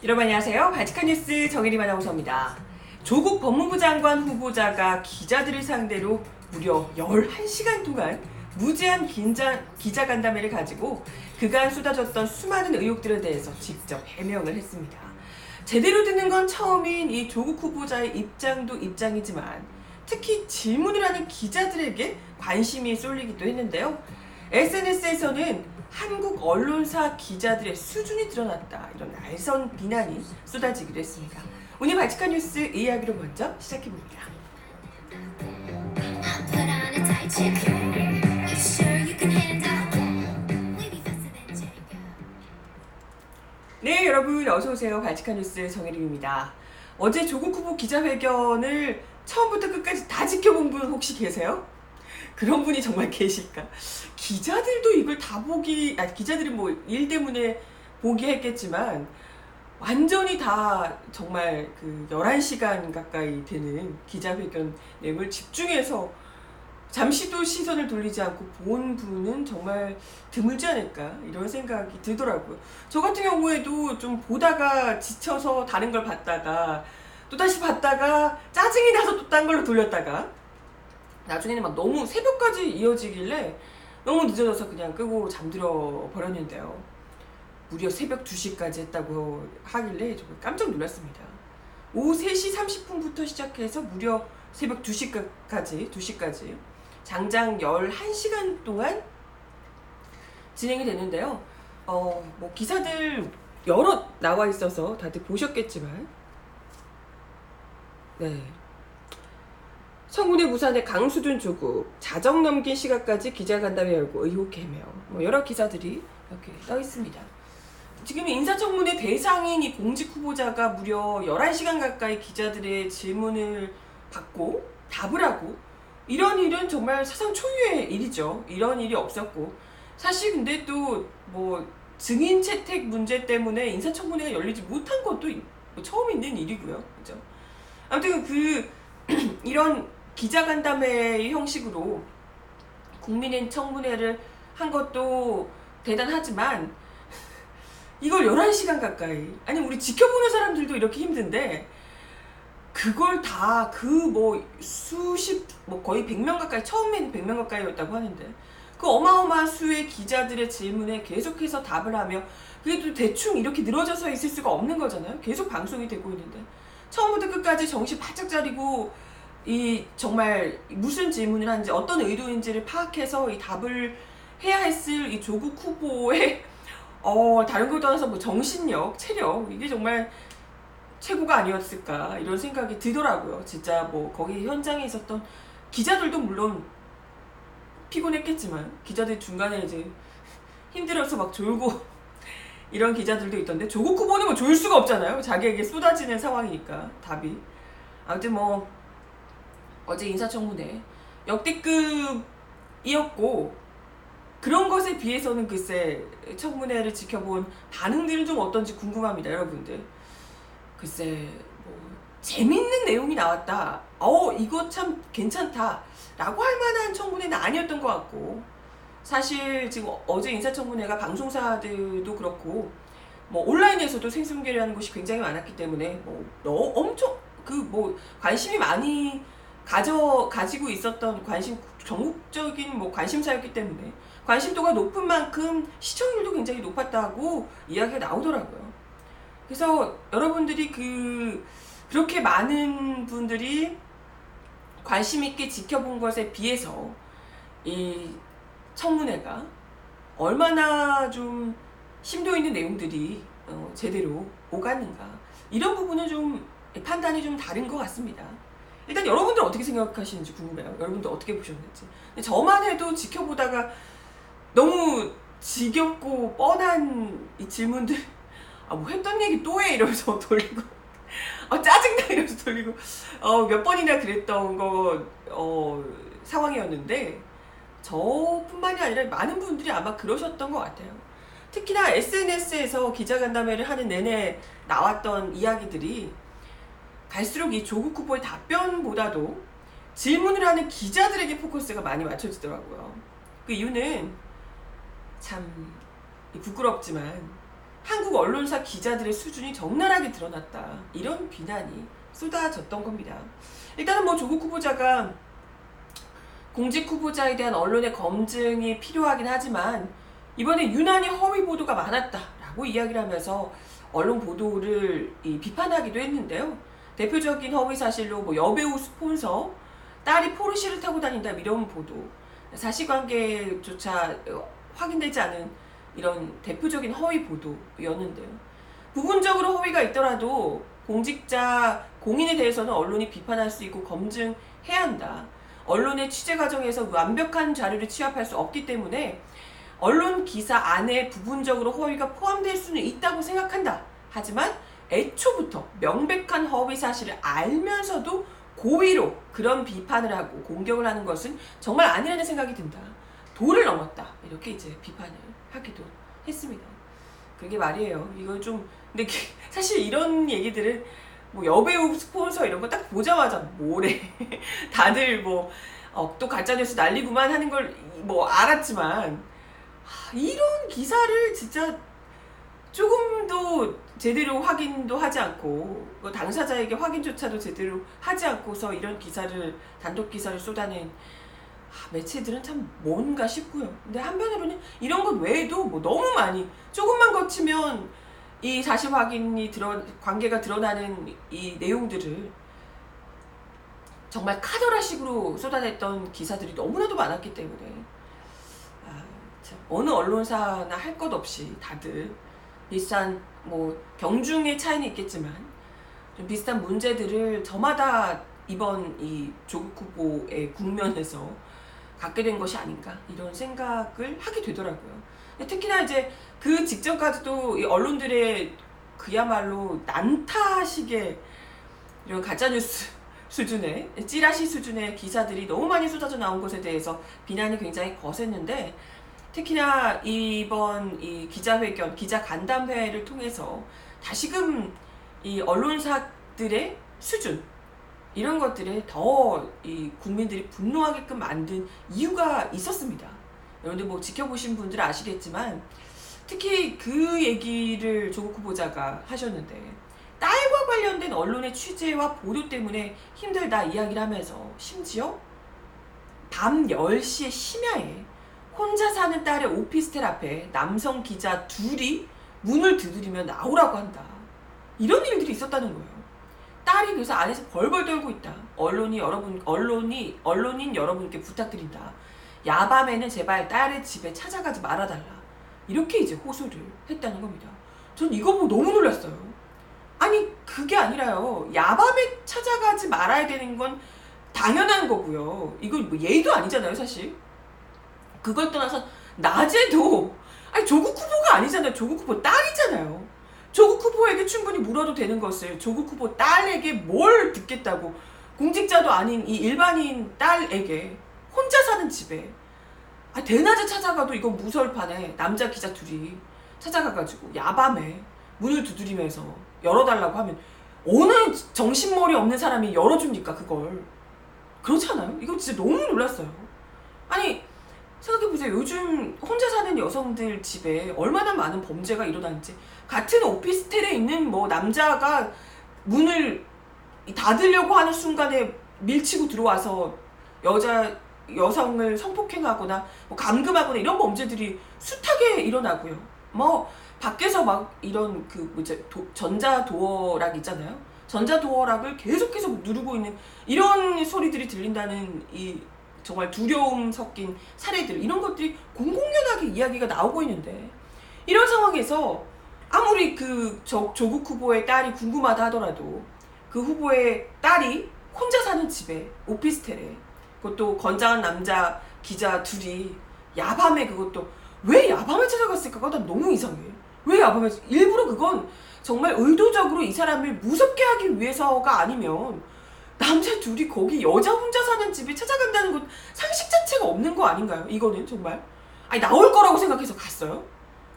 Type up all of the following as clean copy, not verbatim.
여러분 안녕하세요. 발칙한 뉴스 정혜림 아나운서입니다. 조국 법무부 장관 후보자가 기자들을 상대로 무려 11시간 동안 무제한 기자간담회를 가지고 그간 쏟아졌던 수많은 의혹들에 대해서 직접 해명을 했습니다. 제대로 듣는 건 처음인 이 조국 후보자의 입장도 입장이지만 특히 질문을 하는 기자들에게 관심이 쏠리기도 했는데요. SNS에서는 한국 언론사 기자들의 수준이 드러났다, 이런 날선 비난이 쏟아지기도 했습니다. 오늘 발칙한 뉴스 이야기로 먼저 시작해봅니다. 네, 여러분 어서오세요. 발칙한 뉴스 정혜림입니다. 어제 조국 후보 기자회견을 처음부터 끝까지 다 지켜본 분 혹시 계세요? 그런 분이 정말 계실까? 기자들도 이걸 다 기자들이 뭐 일 때문에 보기 했겠지만 완전히 다 정말 그 11시간 가까이 되는 기자회견 내용을 집중해서 잠시도 시선을 돌리지 않고 본 분은 정말 드물지 않을까, 이런 생각이 들더라고요. 저 같은 경우에도 좀 보다가 지쳐서 다른 걸 봤다가 또 다시 봤다가 짜증이 나서 또 딴 걸로 돌렸다가 나중에는 막 너무 새벽까지 이어지길래 너무 늦어져서 그냥 끄고 잠들어 버렸는데요. 무려 새벽 2시까지 했다고 하길래 정말 깜짝 놀랐습니다. 오후 3시 30분부터 시작해서 무려 새벽 2시까지 장장 11시간 동안 진행이 됐는데요. 뭐 기사들 여러 나와 있어서 다들 보셨겠지만, 네. 청문회 무산에 강수둔 조국, 자정 넘긴 시각까지 기자간담회 열고 의혹 해명, 뭐 여러 기사들이 이렇게 떠 있습니다. 지금 인사청문회 대상인 이 공직 후보자가 무려 11시간 가까이 기자들의 질문을 받고 답을 하고, 이런 일은 정말 사상 초유의 일이죠. 이런 일이 없었고, 사실 근데 또 뭐 증인 채택 문제 때문에 인사청문회가 열리지 못한 것도 처음 있는 일이고요. 그죠? 아무튼 이런 기자간담회 형식으로 국민의 청문회를 한 것도 대단하지만 이걸 11시간 가까이, 아니 우리 지켜보는 사람들도 이렇게 힘든데 그걸 다 거의 100명 가까이, 처음에는 100명 가까이였다고 하는데 그 어마어마한 수의 기자들의 질문에 계속해서 답을 하며, 그게 또 대충 이렇게 늘어져서 있을 수가 없는 거잖아요. 계속 방송이 되고 있는데 처음부터 끝까지 정신 바짝 차리고 정말 무슨 질문을 하는지 어떤 의도인지를 파악해서 이 답을 해야 했을 이 조국 후보의 다른 걸 떠나서 뭐 정신력, 체력, 이게 정말 최고가 아니었을까, 이런 생각이 들더라고요. 진짜 뭐 거기 현장에 있었던 기자들도 물론 피곤했겠지만 기자들 중간에 이제 힘들어서 막 졸고 이런 기자들도 있던데, 조국 후보는 뭐 졸 수가 없잖아요. 자기에게 쏟아지는 상황이니까 답이. 아무튼 뭐 어제 인사청문회 역대급이었고, 그런 것에 비해서는 글쎄 청문회를 지켜본 반응들은 좀 어떤지 궁금합니다, 여러분들. 글쎄 뭐 재밌는 내용이 나왔다, 이거 참 괜찮다 라고 할 만한 청문회는 아니었던 것 같고, 사실 지금 어제 인사청문회가 방송사들도 그렇고 뭐 온라인에서도 생중계라는 곳이 굉장히 많았기 때문에 엄청 관심이 많이 가지고 있었던 전국적인 관심사였기 때문에 관심도가 높은 만큼 시청률도 굉장히 높았다고 이야기가 나오더라고요. 그래서 여러분들이 그렇게 많은 분들이 관심 있게 지켜본 것에 비해서 이 청문회가 얼마나 좀 심도 있는 내용들이 제대로 오갔는가, 이런 부분은 좀 판단이 좀 다른 것 같습니다. 일단 여러분들 어떻게 생각하시는지 궁금해요. 여러분들 어떻게 보셨는지. 저만 해도 지켜보다가 너무 지겹고 뻔한 이 질문들, 뭐 했던 얘기 또 해 이러면서 돌리고 짜증나 이러면서 돌리고 몇 번이나 그랬던 상황이었는데, 저뿐만이 아니라 많은 분들이 아마 그러셨던 것 같아요. 특히나 SNS에서 기자간담회를 하는 내내 나왔던 이야기들이 갈수록 이 조국 후보의 답변보다도 질문을 하는 기자들에게 포커스가 많이 맞춰지더라고요. 그 이유는 참 부끄럽지만 한국 언론사 기자들의 수준이 적나라하게 드러났다. 이런 비난이 쏟아졌던 겁니다. 일단은 뭐 조국 후보자가 공직 후보자에 대한 언론의 검증이 필요하긴 하지만 이번에 유난히 허위 보도가 많았다라고 이야기를 하면서 언론 보도를 비판하기도 했는데요. 대표적인 허위 사실로 뭐 여배우 스폰서, 딸이 포르쉐를 타고 다닌다 이런 보도, 사실관계조차 확인되지 않은 이런 대표적인 허위 보도였는데요. 부분적으로 허위가 있더라도 공직자, 공인에 대해서는 언론이 비판할 수 있고 검증해야 한다. 언론의 취재 과정에서 완벽한 자료를 취합할 수 없기 때문에 언론 기사 안에 부분적으로 허위가 포함될 수는 있다고 생각한다. 하지만 애초부터 명백한 허위 사실을 알면서도 고의로 그런 비판을 하고 공격을 하는 것은 정말 아니라는 생각이 든다. 도를 넘었다. 이렇게 이제 비판을 하기도 했습니다. 그게 말이에요. 이걸 좀 근데 사실 이런 얘기들은 뭐 여배우 스폰서 이런 거 딱 보자마자 뭐래 다들 뭐 또 가짜뉴스 날리구만 하는 걸 뭐 알았지만 이런 기사를 진짜 조금도 제대로 확인도 하지 않고 당사자에게 확인조차도 제대로 하지 않고서 이런 기사를 단독 기사를 쏟아낸 매체들은 참 뭔가 싶고요. 근데 한편으로는 이런 것 외에도 뭐 너무 많이 조금만 거치면 이 사실 확인이 관계가 드러나는 이 내용들을 정말 카더라식으로 쏟아냈던 기사들이 너무나도 많았기 때문에 참 어느 언론사나 할 것 없이 다들 비슷한 뭐 경중의 차이는 있겠지만 좀 비슷한 문제들을 저마다 이번 이 조국 후보의 국면에서 갖게 된 것이 아닌가 이런 생각을 하게 되더라고요. 특히나 이제 그 직전까지도 이 언론들의 그야말로 난타식의 이런 가짜뉴스 수준의 찌라시 수준의 기사들이 너무 많이 쏟아져 나온 것에 대해서 비난이 굉장히 거셌는데 특히나 이번 이 기자회견, 기자간담회를 통해서 다시금 이 언론사들의 수준 이런 것들에 더 이 국민들이 분노하게끔 만든 이유가 있었습니다. 여러분들 뭐 지켜보신 분들은 아시겠지만 특히 그 얘기를 조국 후보자가 하셨는데 딸과 관련된 언론의 취재와 보도 때문에 힘들다 이야기를 하면서 심지어 밤 10시에 심야에 혼자 사는 딸의 오피스텔 앞에 남성 기자 둘이 문을 두드리며 나오라고 한다. 이런 일들이 있었다는 거예요. 딸이 그래서 안에서 벌벌 떨고 있다. 언론인 여러분께 부탁드린다. 야밤에는 제발 딸의 집에 찾아가지 말아달라. 이렇게 이제 호소를 했다는 겁니다. 전 이거 보고 너무 놀랐어요. 아니 그게 아니라요. 야밤에 찾아가지 말아야 되는 건 당연한 거고요. 이건 뭐 예의도 아니잖아요 사실. 그걸 떠나서 낮에도 아니 조국 후보가 아니잖아요. 조국 후보 딸이잖아요. 조국 후보에게 충분히 물어도 되는 것을 조국 후보 딸에게 뭘 듣겠다고 공직자도 아닌 이 일반인 딸에게 혼자 사는 집에 대낮에 찾아가도 이건 무설판에 남자 기자 둘이 찾아가가지고 야밤에 문을 두드리면서 열어달라고 하면 어느 정신머리 없는 사람이 열어줍니까 그걸. 그렇지 않아요? 이거 진짜 너무 놀랐어요. 아니 생각해보세요. 요즘 혼자 사는 여성들 집에 얼마나 많은 범죄가 일어나는지. 같은 오피스텔에 있는 뭐 남자가 문을 닫으려고 하는 순간에 밀치고 들어와서 여성을 성폭행하거나 뭐 감금하거나 이런 범죄들이 숱하게 일어나고요. 뭐 밖에서 막 이런 전자도어락 있잖아요. 전자도어락을 계속해서 누르고 있는 이런 소리들이 들린다는 이 정말 두려움 섞인 사례들 이런 것들이 공공연하게 이야기가 나오고 있는데 이런 상황에서 아무리 조국 후보의 딸이 궁금하다 하더라도 그 후보의 딸이 혼자 사는 집에 오피스텔에 그것도 건장한 남자 기자 둘이 야밤에 그것도 왜 야밤에 찾아갔을까가 난 너무 이상해. 왜 야밤에 일부러 그건 정말 의도적으로 이 사람을 무섭게 하기 위해서가 아니면 남자 둘이 거기 여자 혼자 사는 집에 찾아간다는 건 상식 자체가 없는 거 아닌가요? 이거는 정말 아니 나올 거라고 생각해서 갔어요?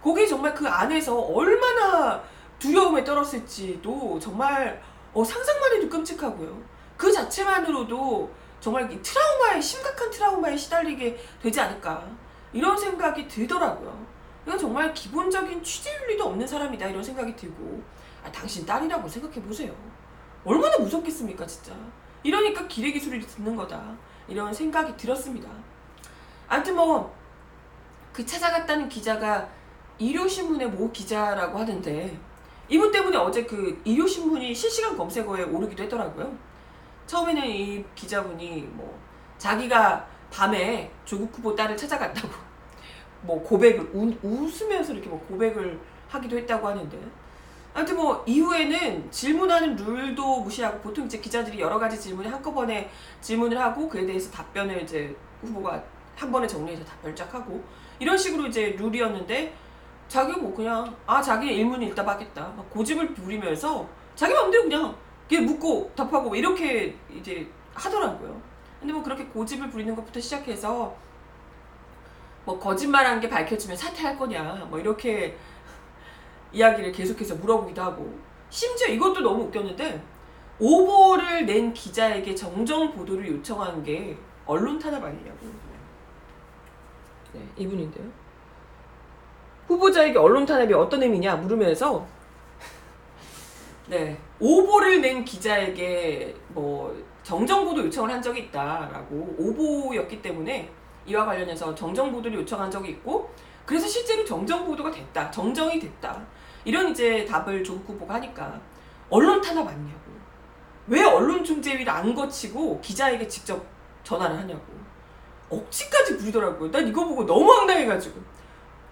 거기 정말 그 안에서 얼마나 두려움에 떨었을지도 정말 상상만 해도 끔찍하고요. 그 자체만으로도 정말 심각한 트라우마에 시달리게 되지 않을까 이런 생각이 들더라고요. 내가 정말 기본적인 취재윤리도 없는 사람이다 이런 생각이 들고, 당신 딸이라고 생각해보세요. 얼마나 무섭겠습니까 진짜. 이러니까 기레기 소리를 듣는 거다 이런 생각이 들었습니다. 아무튼 뭐 그 찾아갔다는 기자가 일요신문의 모 기자라고 하는데, 이분 때문에 어제 그 일요신문이 실시간 검색어에 오르기도 했더라고요. 처음에는 이 기자분이 뭐 자기가 밤에 조국 후보 딸을 찾아갔다고 뭐 고백을 웃으면서 이렇게 뭐 고백을 하기도 했다고 하는데, 아무튼 뭐 이후에는 질문하는 룰도 무시하고, 보통 이제 기자들이 여러 가지 질문을 한꺼번에 질문을 하고 그에 대해서 답변을 이제 후보가 한 번에 정리해서 답변을 쫙 하고 이런 식으로 이제 룰이었는데, 자기가 뭐 그냥 자기 일문일답하겠다 막 고집을 부리면서 자기 마음대로 그냥 묻고 답하고 이렇게 이제 하더라고요. 근데 뭐 그렇게 고집을 부리는 것부터 시작해서 뭐 거짓말한 게 밝혀지면 사퇴할 거냐 뭐 이렇게 이야기를 계속해서 물어보기도 하고, 심지어 이것도 너무 웃겼는데 오보를 낸 기자에게 정정 보도를 요청한 게 언론 탄압 아니냐고. 네, 이분인데요. 후보자에게 언론 탄압이 어떤 의미냐 물으면서 네, 오보를 낸 기자에게 뭐 정정보도 요청을 한 적이 있다라고, 오보였기 때문에 이와 관련해서 정정보도를 요청한 적이 있고, 그래서 실제로 정정보도가 됐다, 정정이 됐다, 이런 이제 답을 조국 후보가 하니까 언론 탄압 아니냐고. 왜 언론중재위를 안 거치고 기자에게 직접 전화를 하냐고 억지까지 부리더라고요. 난 이거 보고 너무 황당해가지고,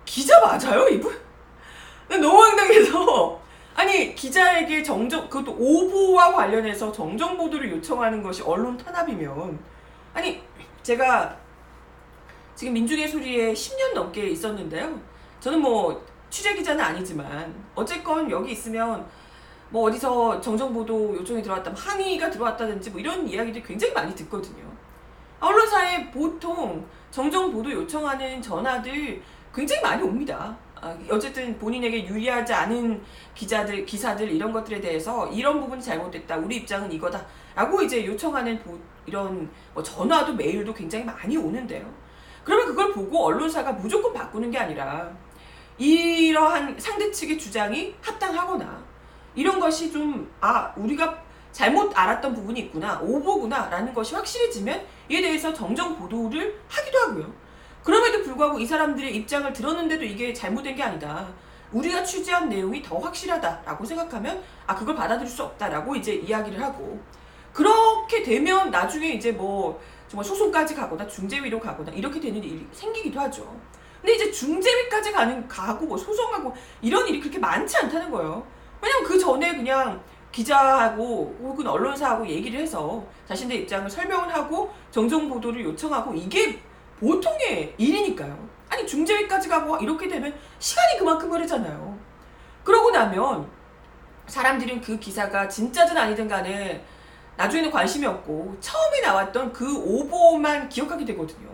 기자 맞아요 이분? 난 너무 황당해서, 아니 기자에게 그것도 오보와 관련해서 정정보도를 요청하는 것이 언론 탄압이면, 아니 제가 지금 민중의 소리에 10년 넘게 있었는데요. 저는 뭐 취재기자는 아니지만 어쨌건 여기 있으면 뭐 어디서 정정보도 요청이 들어왔다면 항의가 들어왔다든지 뭐 이런 이야기들 굉장히 많이 듣거든요. 언론사에 보통 정정보도 요청하는 전화들 굉장히 많이 옵니다. 어쨌든 본인에게 유리하지 않은 기사들 이런 것들에 대해서 이런 부분이 잘못됐다, 우리 입장은 이거다 라고 이제 요청하는 이런 뭐 전화도 메일도 굉장히 많이 오는데요. 그러면 그걸 보고 언론사가 무조건 바꾸는 게 아니라 이러한 상대 측의 주장이 합당하거나 이런 것이 좀 우리가 잘못 알았던 부분이 있구나, 오보구나 라는 것이 확실해지면 이에 대해서 정정 보도를 하기도 하고요. 그럼에도 불구하고 이 사람들의 입장을 들었는데도 이게 잘못된 게 아니다, 우리가 취재한 내용이 더 확실하다라고 생각하면 그걸 받아들일 수 없다라고 이제 이야기를 하고, 그렇게 되면 나중에 이제 뭐 정말 소송까지 가거나 중재위로 가거나 이렇게 되는 일이 생기기도 하죠. 근데 이제 중재위까지 가고 뭐 소송하고 이런 일이 그렇게 많지 않다는 거예요. 왜냐면 그 전에 그냥 기자하고 혹은 언론사하고 얘기를 해서 자신의 입장을 설명을 하고 정정 보도를 요청하고, 이게 보통의 일이니까요. 아니 중재위까지 가고 이렇게 되면 시간이 그만큼 흐르잖아요. 그러고 나면 사람들은 그 기사가 진짜든 아니든 간에 나중에는 관심이 없고 처음에 나왔던 그 오보만 기억하게 되거든요.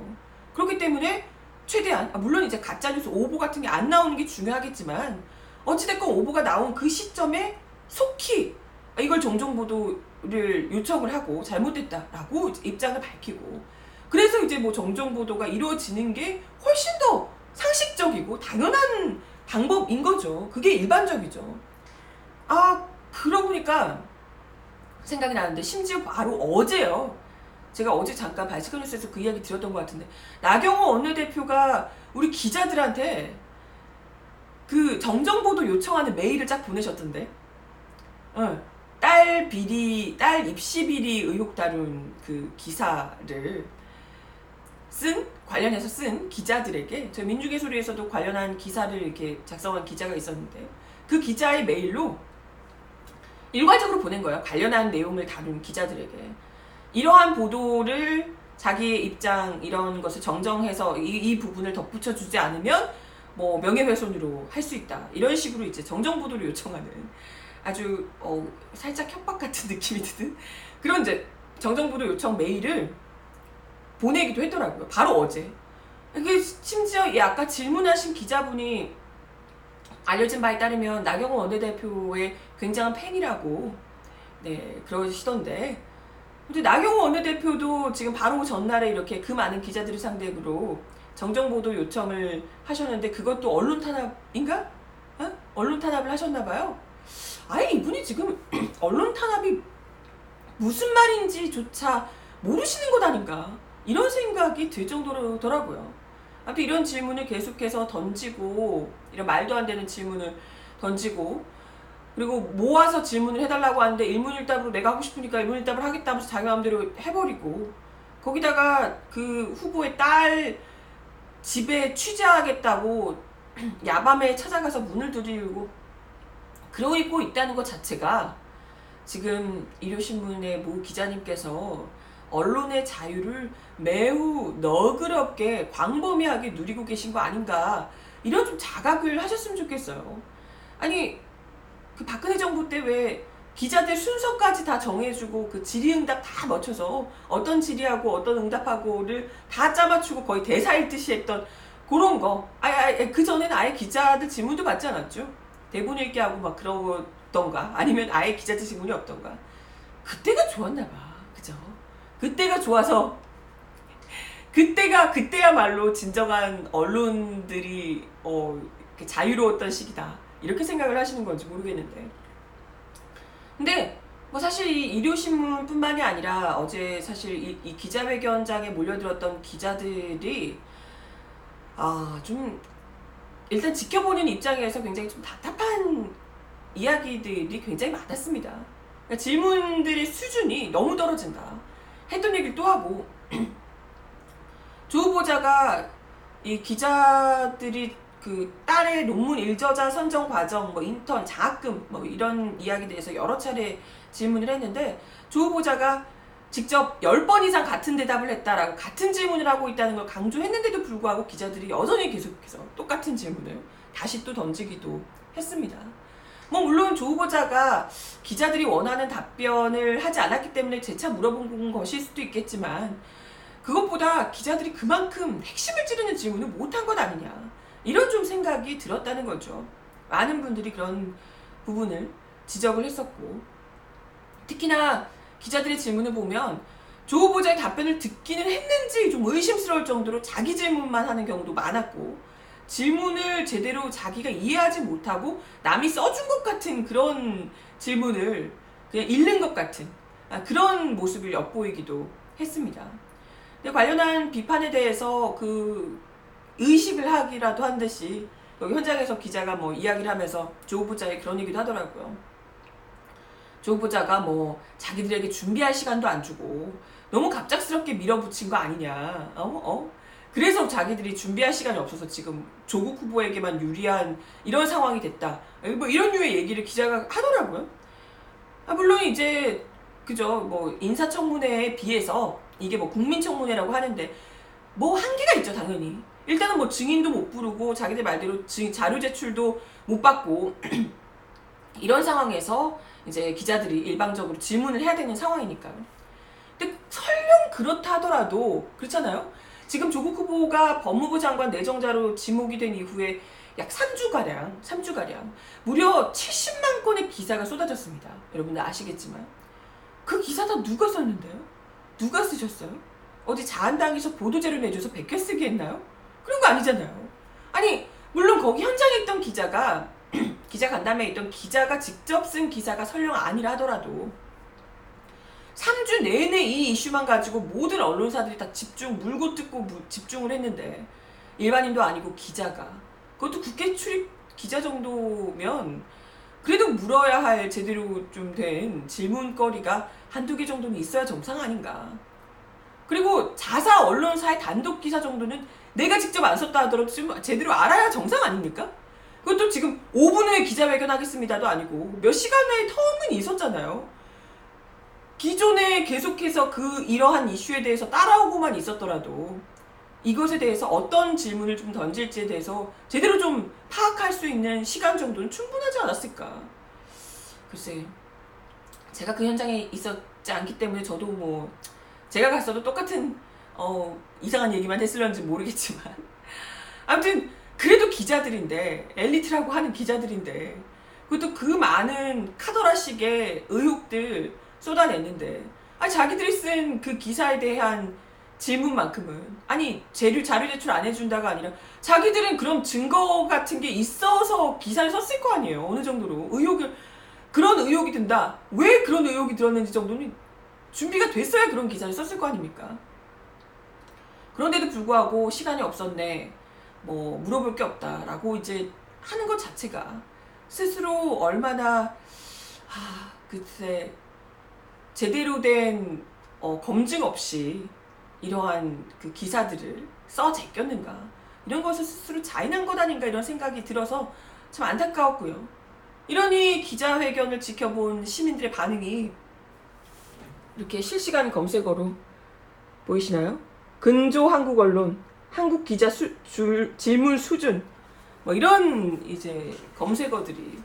그렇기 때문에 최대한 물론 이제 가짜뉴스 오보 같은 게 안 나오는 게 중요하겠지만, 어찌됐건 오보가 나온 그 시점에 속히 이걸 정정보도를 요청을 하고 잘못됐다라고 입장을 밝히고, 그래서 이제 뭐 정정보도가 이루어지는 게 훨씬 더 상식적이고 당연한 방법인 거죠. 그게 일반적이죠. 그러고 보니까 생각이 나는데, 심지어 바로 어제요. 제가 어제 잠깐 발칙한 뉴스에서 그 이야기 드렸던 것 같은데, 나경원 원내대표가 우리 기자들한테 그 정정보도 요청하는 메일을 쫙 보내셨던데, 딸 입시 비리 의혹 다룬 그 기사를 관련해서 쓴 기자들에게, 저희 민중의 소리에서도 관련한 기사를 이렇게 작성한 기자가 있었는데, 그 기자의 메일로 일괄적으로 보낸 거예요. 관련한 내용을 다룬 기자들에게. 이러한 보도를 자기의 입장 이런 것을 정정해서 이 부분을 덧붙여 주지 않으면 뭐 명예훼손으로 할 수 있다, 이런 식으로 이제 정정 보도를 요청하는 아주 살짝 협박 같은 느낌이 드는 그런 이제 정정 보도 요청 메일을 보내기도 했더라고요. 바로 어제. 이게 심지어 아까 질문하신 기자분이 알려진 바에 따르면 나경원 원내대표의 굉장한 팬이라고 그러시던데, 근데 나경원 원내대표도 지금 바로 전날에 이렇게 그 많은 기자들을 상대로 정정보도 요청을 하셨는데 그것도 언론 탄압인가? 언론 탄압을 하셨나봐요. 아예 이분이 지금 언론 탄압이 무슨 말인지조차 모르시는 것 아닌가 이런 생각이 들 정도더라고요. 아무튼 이런 질문을 계속해서 던지고 이런 말도 안 되는 질문을 던지고 그리고 모아서 질문을 해달라고 하는데 일문일답으로 내가 하고 싶으니까 일문일답을 하겠다 하면서 자기 마음대로 해버리고 거기다가 그 후보의 딸 집에 취재하겠다고 야밤에 찾아가서 문을 두드리고 그러고 있다는 것 자체가 지금 일요신문의 모 기자님께서 언론의 자유를 매우 너그럽게 광범위하게 누리고 계신 거 아닌가 이런 좀 자각을 하셨으면 좋겠어요. 아니 그 박근혜 정부 때 왜 기자들 순서까지 다 정해주고 그 질의응답 다 맞춰서 어떤 질의하고 어떤 응답하고를 다 짜맞추고 거의 대사 읽듯이 했던 그런 거. 그 전에는 아예 기자들 질문도 받지 않았죠. 대본 읽게 하고 막 그러던가 아니면 아예 기자들 질문이 없던가. 그때가 좋았나 봐. 그죠? 그때가 좋아서 그때야말로 진정한 언론들이 이렇게 자유로웠던 시기다. 이렇게 생각을 하시는 건지 모르겠는데. 근데 뭐 사실 이 일요신문뿐만이 아니라 어제 사실 이 기자회견장에 몰려들었던 기자들이 좀 일단 지켜보는 입장에서 굉장히 좀 답답한 이야기들이 굉장히 많았습니다. 그러니까 질문들의 수준이 너무 떨어진다. 했던 얘기를 또 하고 조 후보자가 이 기자들이 그 딸의 논문 일저자 선정 과정, 뭐 인턴, 장학금 뭐 이런 이야기에 대해서 여러 차례 질문을 했는데 조 후보자가 직접 10번 이상 같은 대답을 했다라고 같은 질문을 하고 있다는 걸 강조했는데도 불구하고 기자들이 여전히 계속해서 똑같은 질문을 다시 또 던지기도 했습니다. 뭐 물론 조 후보자가 기자들이 원하는 답변을 하지 않았기 때문에 재차 물어본 것일 수도 있겠지만 그것보다 기자들이 그만큼 핵심을 찌르는 질문을 못한 것 아니냐 이런 좀 생각이 들었다는 거죠. 많은 분들이 그런 부분을 지적을 했었고 특히나 기자들의 질문을 보면 조 후보자의 답변을 듣기는 했는지 좀 의심스러울 정도로 자기 질문만 하는 경우도 많았고 질문을 제대로 자기가 이해하지 못하고 남이 써준 것 같은 그런 질문을 그냥 읽는 것 같은 그런 모습을 엿보이기도 했습니다. 근데 관련한 비판에 대해서 그 의식을 하기라도 한 듯이 여기 현장에서 기자가 뭐 이야기를 하면서 조 후보자의 그런 얘기도 하더라고요. 조 후보자가 뭐 자기들에게 준비할 시간도 안 주고 너무 갑작스럽게 밀어붙인 거 아니냐. 그래서 자기들이 준비할 시간이 없어서 지금 조국 후보에게만 유리한 이런 상황이 됐다. 뭐 이런 류의 얘기를 기자가 하더라고요. 물론 이제 그죠. 뭐 인사청문회에 비해서 이게 뭐 국민청문회라고 하는데 뭐 한계가 있죠, 당연히. 일단은 뭐 증인도 못 부르고 자기들 말대로 자료 제출도 못 받고 이런 상황에서 이제 기자들이 일방적으로 질문을 해야 되는 상황이니까요. 근데 설령 그렇다 하더라도 그렇잖아요. 지금 조국 후보가 법무부 장관 내정자로 지목이 된 이후에 약 3주가량 무려 70만 건의 기사가 쏟아졌습니다. 여러분들 아시겠지만 그 기사 다 누가 썼는데요? 누가 쓰셨어요? 어디 자한당에서 보도자료 내줘서 베껴쓰기 했나요? 그런 거 아니잖아요. 아니 물론 거기 현장에 있던 기자가 기자 간담회에 있던 기자가 직접 쓴 기사가 설령 아니라 하더라도 3주 내내 이 이슈만 가지고 모든 언론사들이 다 물고 뜯고 집중을 했는데 일반인도 아니고 기자가 그것도 국회 출입 기자 정도면 그래도 물어야 할 제대로 좀 된 질문거리가 한두 개 정도는 있어야 정상 아닌가. 그리고 자사 언론사의 단독 기사 정도는 내가 직접 안 썼다 하더라도 좀 제대로 알아야 정상 아닙니까? 그것도 지금 5분 후에 기자회견 하겠습니다도 아니고 몇 시간의 텀은 있었잖아요. 기존에 계속해서 이러한 이슈에 대해서 따라오고만 있었더라도 이것에 대해서 어떤 질문을 좀 던질지에 대해서 제대로 좀 파악할 수 있는 시간 정도는 충분하지 않았을까. 글쎄 제가 그 현장에 있었지 않기 때문에 저도 뭐 제가 갔어도 똑같은 이상한 얘기만 했을런지 모르겠지만 아무튼 그래도 기자들인데 엘리트라고 하는 기자들인데 그것도 그 많은 카더라식의 의혹들 쏟아냈는데 자기들이 쓴 그 기사에 대한 질문만큼은. 아니 자료 제출 안 해준다가 아니라 자기들은 그럼 증거 같은 게 있어서 기사를 썼을 거 아니에요. 어느 정도로 그런 의혹이 든다. 왜 그런 의혹이 들었는지 정도는 준비가 됐어야 그런 기사를 썼을 거 아닙니까? 그런데도 불구하고 시간이 없었네, 뭐 물어볼 게 없다라고 이제 하는 것 자체가 스스로 얼마나 글쎄 제대로 된 검증 없이 이러한 그 기사들을 써 제꼈는가, 이런 것을 스스로 자인한 것 아닌가, 이런 생각이 들어서 참 안타까웠고요. 이러니 기자회견을 지켜본 시민들의 반응이 이렇게 실시간 검색어로 보이시나요? 근조 한국 언론, 한국 기자 질문 수준, 뭐 이런 이제 검색어들이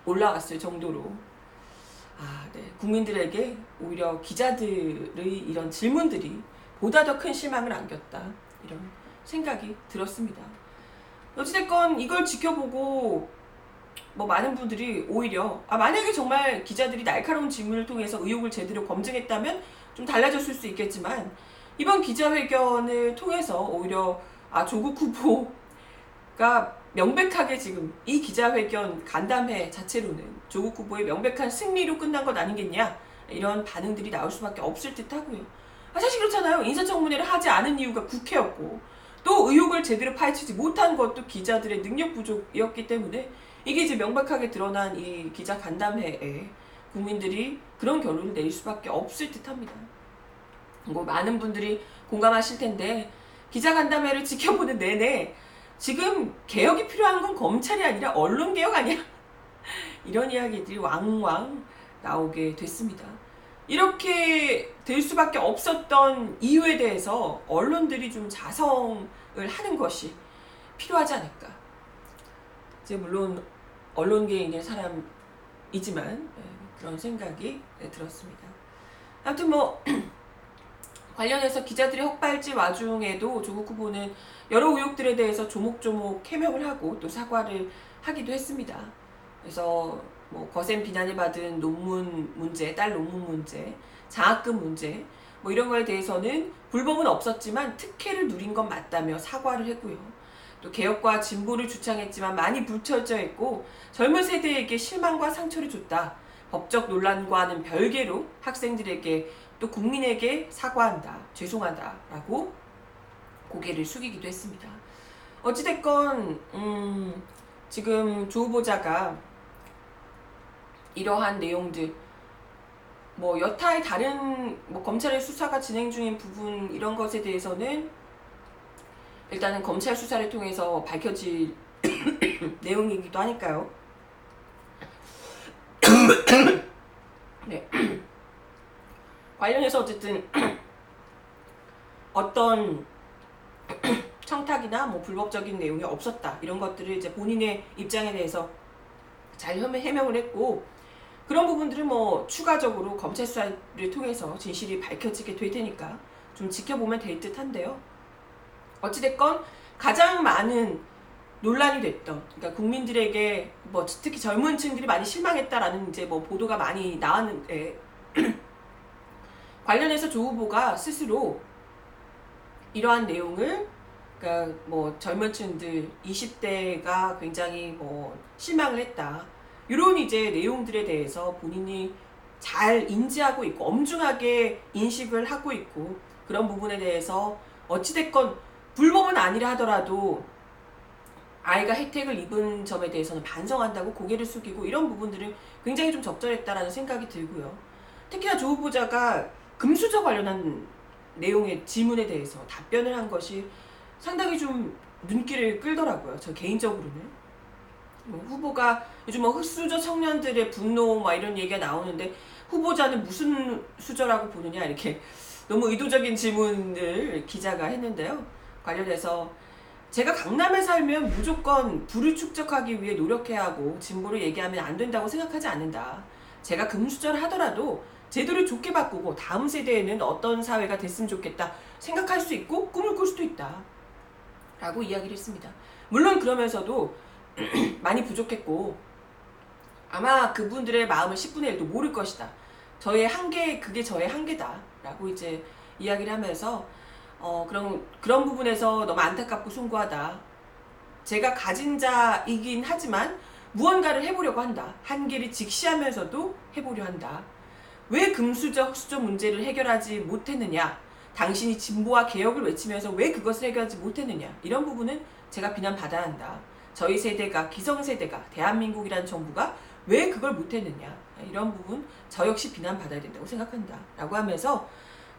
올라갔을 정도로 네, 국민들에게 오히려 기자들의 이런 질문들이 보다 더 큰 실망을 안겼다, 이런 생각이 들었습니다. 어찌됐건 이걸 지켜보고 뭐 많은 분들이 오히려 만약에 정말 기자들이 날카로운 질문을 통해서 의혹을 제대로 검증했다면 좀 달라졌을 수 있겠지만, 이번 기자회견을 통해서 오히려 조국 후보가 명백하게 지금 이 기자회견 간담회 자체로는 조국 후보의 명백한 승리로 끝난 것 아니겠냐, 이런 반응들이 나올 수밖에 없을 듯 하고요. 사실 그렇잖아요. 인사청문회를 하지 않은 이유가 국회였고, 또 의혹을 제대로 파헤치지 못한 것도 기자들의 능력 부족이었기 때문에 이게 이제 명백하게 드러난 이 기자 간담회에 국민들이 그런 결론을 내릴 수밖에 없을 듯 합니다. 뭐 많은 분들이 공감하실 텐데, 기자 간담회를 지켜보는 내내 지금 개혁이 필요한 건 검찰이 아니라 언론개혁 아니야? 이런 이야기들이 왕왕 나오게 됐습니다. 이렇게 될 수밖에 없었던 이유에 대해서 언론들이 좀 자성을 하는 것이 필요하지 않을까. 이제 물론 언론계에 있는 사람이지만 그런 생각이 들었습니다. 아무튼 뭐 관련해서 기자들의 헛발질 와중에도 조국 후보는 여러 의혹들에 대해서 조목조목 해명을 하고 또 사과를 하기도 했습니다. 그래서 뭐 거센 비난을 받은 논문 문제, 딸 논문 문제, 장학금 문제, 뭐 이런 거에 대해서는 불법은 없었지만 특혜를 누린 건 맞다며 사과를 했고요. 또 개혁과 진보를 주창했지만 많이 불철저 했고 젊은 세대에게 실망과 상처를 줬다. 법적 논란과는 별개로 학생들에게 또 국민에게 사과한다, 죄송하다라고 고개를 숙이기도 했습니다. 어찌됐건 지금 조 후보자가 이러한 내용들, 뭐 여타의 다른 뭐 검찰의 수사가 진행 중인 부분, 이런 것에 대해서는 일단은 검찰 수사를 통해서 밝혀질 내용이기도 하니까요. 네. 관련해서 어쨌든 어떤 청탁이나 뭐 불법적인 내용이 없었다, 이런 것들을 이제 본인의 입장에 대해서 잘 해명을 했고, 그런 부분들은 뭐 추가적으로 검찰 수사를 통해서 진실이 밝혀지게 될 테니까 좀 지켜보면 될 듯한데요. 어찌됐건 가장 많은 논란이 됐던, 그러니까 국민들에게 뭐 특히 젊은 층들이 많이 실망했다라는 이제 뭐 보도가 많이 나왔는데 관련해서 조 후보가 스스로 이러한 내용을, 그러니까 뭐 젊은 층들 20대가 굉장히 뭐 실망을 했다, 이런 이제 내용들에 대해서 본인이 잘 인지하고 있고 엄중하게 인식을 하고 있고, 그런 부분에 대해서 어찌됐건 불법은 아니라 하더라도 아이가 혜택을 입은 점에 대해서는 반성한다고 고개를 숙이고, 이런 부분들은 굉장히 좀 적절했다라는 생각이 들고요. 특히나 조 후보자가 금수저 관련한 내용의 질문에 대해서 답변을 한 것이 상당히 좀 눈길을 끌더라고요. 저 개인적으로는. 후보가 요즘 뭐 흑수저 청년들의 분노 막 이런 얘기가 나오는데, 후보자는 무슨 수저라고 보느냐, 이렇게 너무 의도적인 질문을 기자가 했는데요. 관련해서 제가 강남에 살면 무조건 부를 축적하기 위해 노력해야 하고 진보를 얘기하면 안 된다고 생각하지 않는다. 제가 금수저를 하더라도 제도를 좋게 바꾸고 다음 세대에는 어떤 사회가 됐으면 좋겠다 생각할 수 있고 꿈을 꿀 수도 있다 라고 이야기를 했습니다. 물론 그러면서도 많이 부족했고 아마 그분들의 마음을 10분의 1도 모를 것이다. 저의 한계, 그게 저의 한계다 라고 이제 이야기를 하면서 그런 부분에서 너무 안타깝고 송구하다. 제가 가진 자이긴 하지만 무언가를 해보려고 한다. 한계를 직시하면서도 해보려 한다. 왜 금수저, 흑수저 문제를 해결하지 못했느냐? 당신이 진보와 개혁을 외치면서 왜 그것을 해결하지 못했느냐? 이런 부분은 제가 비난받아야 한다. 저희 세대가, 기성세대가, 대한민국이라는 정부가 왜 그걸 못했느냐? 이런 부분 저 역시 비난받아야 된다고 생각한다. 라고 하면서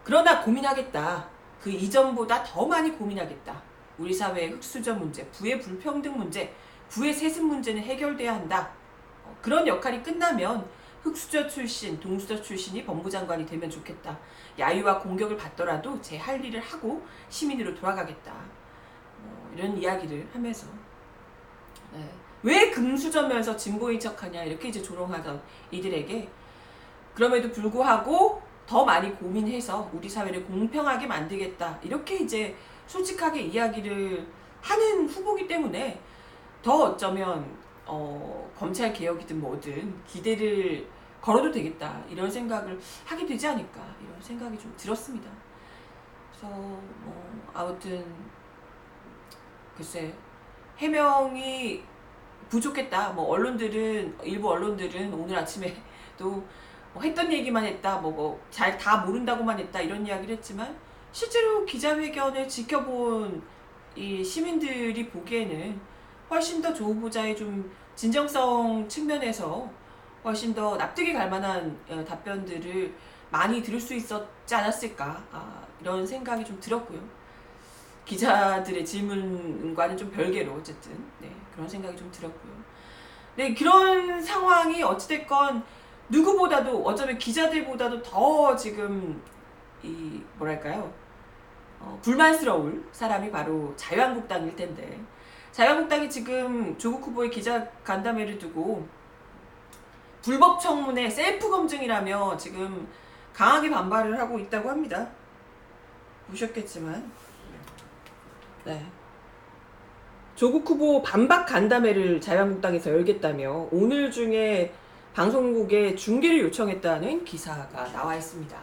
그러나 고민하겠다. 그 이전보다 더 많이 고민하겠다. 우리 사회의 흑수저 문제, 부의 불평등 문제, 부의 세습 문제는 해결돼야 한다. 그런 역할이 끝나면 흑수저 출신, 동수저 출신이 법무장관이 되면 좋겠다. 야유와 공격을 받더라도 제 할 일을 하고 시민으로 돌아가겠다. 이런 이야기를 하면서 왜 금수저면서 진보인 척하냐 이렇게 이제 조롱하던 이들에게 그럼에도 불구하고 더 많이 고민해서 우리 사회를 공평하게 만들겠다 이렇게 이제 솔직하게 이야기를 하는 후보기 때문에 더 어쩌면 검찰 개혁이든 뭐든 기대를 걸어도 되겠다 이런 생각을 하게 되지 않을까 이런 생각이 좀 들었습니다. 그래서 아무튼 글쎄 해명이 부족했다. 일부 언론들은 오늘 아침에 또 했던 얘기만 했다. 잘 다 모른다고만 했다. 이런 이야기를 했지만 실제로 기자회견을 지켜본 이 시민들이 보기에는 훨씬 더 조 후보자의 좀 진정성 측면에서 훨씬 더 납득이 갈 만한 답변들을 많이 들을 수 있었지 않았을까 이런 생각이 좀 들었고요. 기자들의 질문과는 좀 별개로 어쨌든 그런 생각이 좀 들었고요. 네, 그런 상황이 어찌됐건 누구보다도 어쩌면 기자들보다도 더 지금 불만스러울 사람이 바로 자유한국당일 텐데 자유한국당이 지금 조국 후보의 기자 간담회를 두고 불법 청문회 셀프 검증이라며 지금 강하게 반발을 하고 있다고 합니다. 보셨겠지만 조국 후보 반박 간담회를 자유한국당에서 열겠다며 오늘 중에 방송국에 중계를 요청했다는 기사가 나와 있습니다.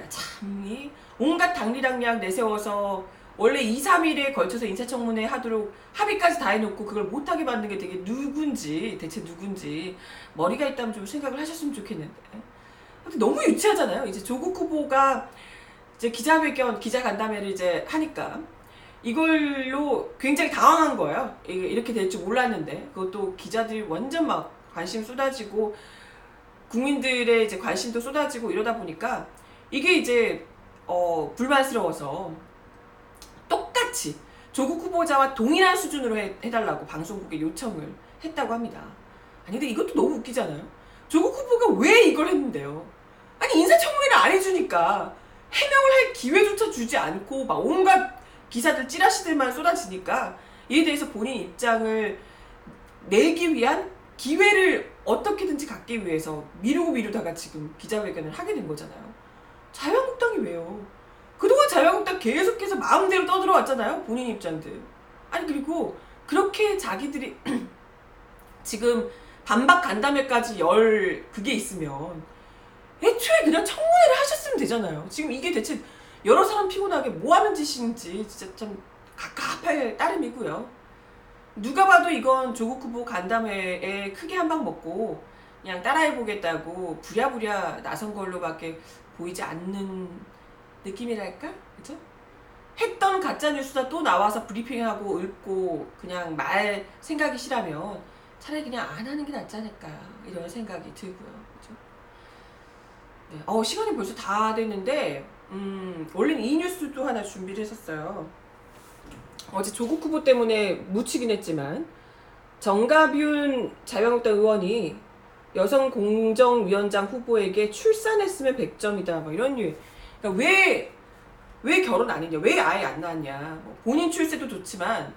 참 온갖 당리당략 내세워서 원래 2, 3일에 걸쳐서 인사청문회 하도록 합의까지 다 해놓고 그걸 못하게 만든 게 되게 대체 누군지 머리가 있다면 좀 생각을 하셨으면 좋겠는데 너무 유치하잖아요. 이제 조국 후보가 이제 기자간담회를 이제 하니까 이걸로 굉장히 당황한 거예요. 이렇게 될 줄 몰랐는데 그것도 기자들이 완전 막 관심 쏟아지고 국민들의 이제 관심도 쏟아지고 이러다 보니까 이게 이제 불만스러워서 똑같이 조국 후보자와 동일한 수준으로 해달라고 방송국에 요청을 했다고 합니다. 아니 근데 이것도 너무 웃기잖아요. 조국 후보가 왜 이걸 했는데요? 아니 인사청문회를 안 해주니까 해명을 할 기회조차 주지 않고 막 온갖 기사들 찌라시들만 쏟아지니까 이에 대해서 본인 입장을 내기 위한 기회를 어떻게든지 갖기 위해서 미루다가 지금 기자회견을 하게 된 거잖아요. 자유한국당이 왜요? 그동안 자유한국당 계속해서 마음대로 떠들어왔잖아요. 본인 입장들. 아니 그리고 그렇게 자기들이 지금 반박 간담회까지 열 그게 있으면 애초에 그냥 청문회를 하셨으면 되잖아요. 지금 이게 대체 여러 사람 피곤하게 뭐 하는 짓인지 진짜 참 갑갑할 따름이고요. 누가 봐도 이건 조국 후보 간담회에 크게 한 방 먹고 그냥 따라해보겠다고 부랴부랴 나선 걸로밖에 보이지 않는 느낌이랄까? 그죠? 했던 가짜뉴스가 또 나와서 브리핑하고 읊고 그냥 말 생각이 싫으면 차라리 그냥 안 하는 게 낫지 않을까 이런 생각이 들고요. 그죠? 네. 시간이 벌써 다 됐는데 원래는 이 뉴스도 하나 준비를 했었어요. 어제 조국 후보 때문에 묻히긴 했지만 정가윤 자유한국당 의원이 여성공정위원장 후보에게 출산했으면 100점이다 뭐 이런 류. 그러니까 왜 결혼 안 했냐, 왜 아예 안 낳았냐, 본인 출세도 좋지만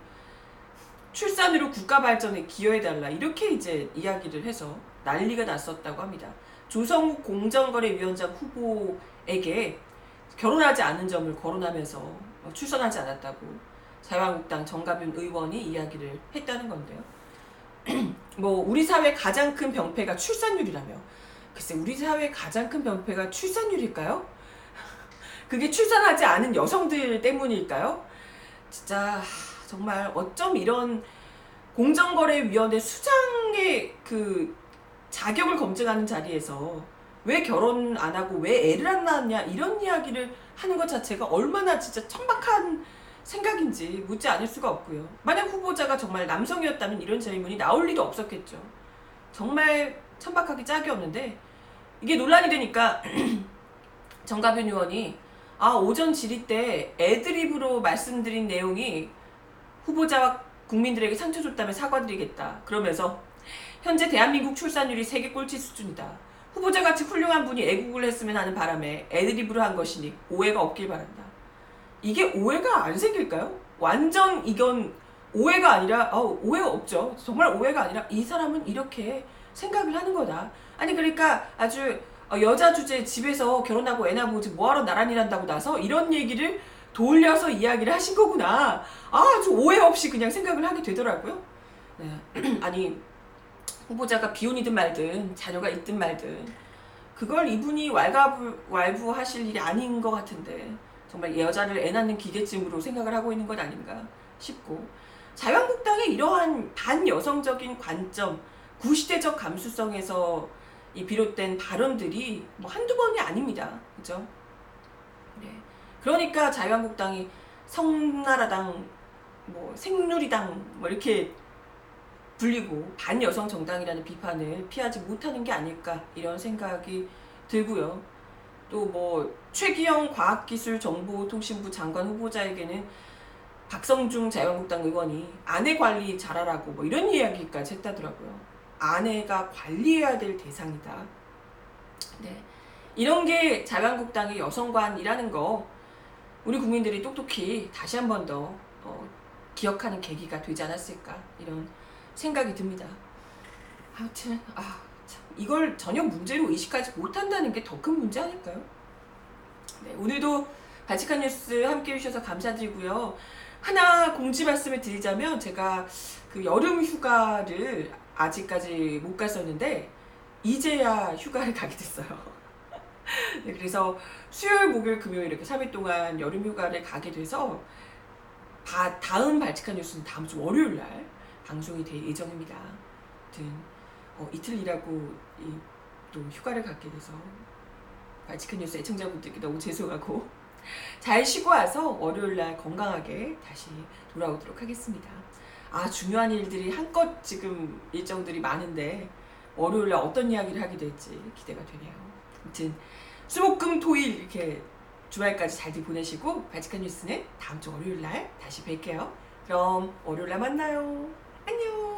출산으로 국가 발전에 기여해달라 이렇게 이제 이야기를 해서 난리가 났었다고 합니다. 조성욱 공정거래위원장 후보에게 결혼하지 않은 점을 거론하면서 출산하지 않았다고 자유한국당 정가윤 의원이 이야기를 했다는 건데요. 우리 사회 가장 큰 병폐가 출산율이라며. 글쎄 우리 사회 가장 큰 병폐가 출산율일까요? 그게 출산하지 않은 여성들 때문일까요? 진짜 정말 어쩜 이런 공정거래위원회 수장의 그 자격을 검증하는 자리에서 왜 결혼 안 하고 왜 애를 안 낳았냐 이런 이야기를 하는 것 자체가 얼마나 진짜 천박한 생각인지 묻지 않을 수가 없고요. 만약 후보자가 정말 남성이었다면 이런 질문이 나올 리도 없었겠죠. 정말 천박하기 짝이 없는데 이게 논란이 되니까 정가변 의원이 오전 질의 때 애드립으로 말씀드린 내용이 후보자와 국민들에게 상처 줬다면 사과드리겠다. 그러면서 현재 대한민국 출산율이 세계 꼴찌 수준이다. 후보자같이 훌륭한 분이 애국을 했으면 하는 바람에 애드립으로 한 것이니 오해가 없길 바란다. 이게 오해가 안 생길까요? 완전 이건 오해가 아니라 오해가 없죠. 정말 오해가 아니라 이 사람은 이렇게 생각을 하는 거다. 아니 그러니까 아주 여자 주제 집에서 결혼하고 애 낳고 뭐하러 나란히 한다고 나서 이런 얘기를 돌려서 이야기를 하신 거구나. 아주 오해 없이 그냥 생각을 하게 되더라고요. 네. 아니 후보자가 비혼이든 말든 자녀가 있든 말든 그걸 이분이 왈부하실 일이 아닌 것 같은데 정말 여자를 애 낳는 기계쯤으로 생각을 하고 있는 것 아닌가 싶고 자유한국당의 이러한 반여성적인 관점 구시대적 감수성에서 이 비롯된 발언들이 뭐 한두 번이 아닙니다. 그죠? 네. 그러니까 자유한국당이 성나라당, 뭐 생누리당 뭐 이렇게 불리고 반여성 정당이라는 비판을 피하지 못하는 게 아닐까 이런 생각이 들고요. 또 뭐 최기영 과학기술정보통신부 장관 후보자에게는 박성중 자유한국당 의원이 아내 관리 잘하라고 뭐 이런 이야기까지 했다더라고요. 아내가 관리해야 될 대상이다. 네. 이런 게 자유한국당의 여성관이라는 거 우리 국민들이 똑똑히 다시 한 번 더 기억하는 계기가 되지 않았을까 이런 생각이 듭니다. 아무튼 참, 이걸 전혀 문제로 의식하지 못한다는 게 더 큰 문제 아닐까요? 네, 오늘도 바치칸 뉴스 함께 해주셔서 감사드리고요. 하나 공지 말씀을 드리자면 제가 그 여름 휴가를 아직까지 못 갔었는데 이제야 휴가를 가게 됐어요. 네, 그래서 수요일, 목요일, 금요일 이렇게 3일 동안 여름 휴가를 가게 돼서 다음 발칙한 뉴스는 다음 주 월요일 날 방송이 될 예정입니다. 아무튼 이틀 일하고 또 휴가를 갖게 돼서 발칙한 뉴스 애청자분들께 너무 죄송하고 잘 쉬고 와서 월요일 날 건강하게 다시 돌아오도록 하겠습니다. 중요한 일들이 한껏 지금 일정들이 많은데 월요일 날 어떤 이야기를 하게 될지 기대가 되네요. 아무튼 수목금토일 이렇게 주말까지 잘들 보내시고 발칙한 뉴스는 다음 주 월요일 날 다시 뵐게요. 그럼 월요일 날 만나요. 안녕.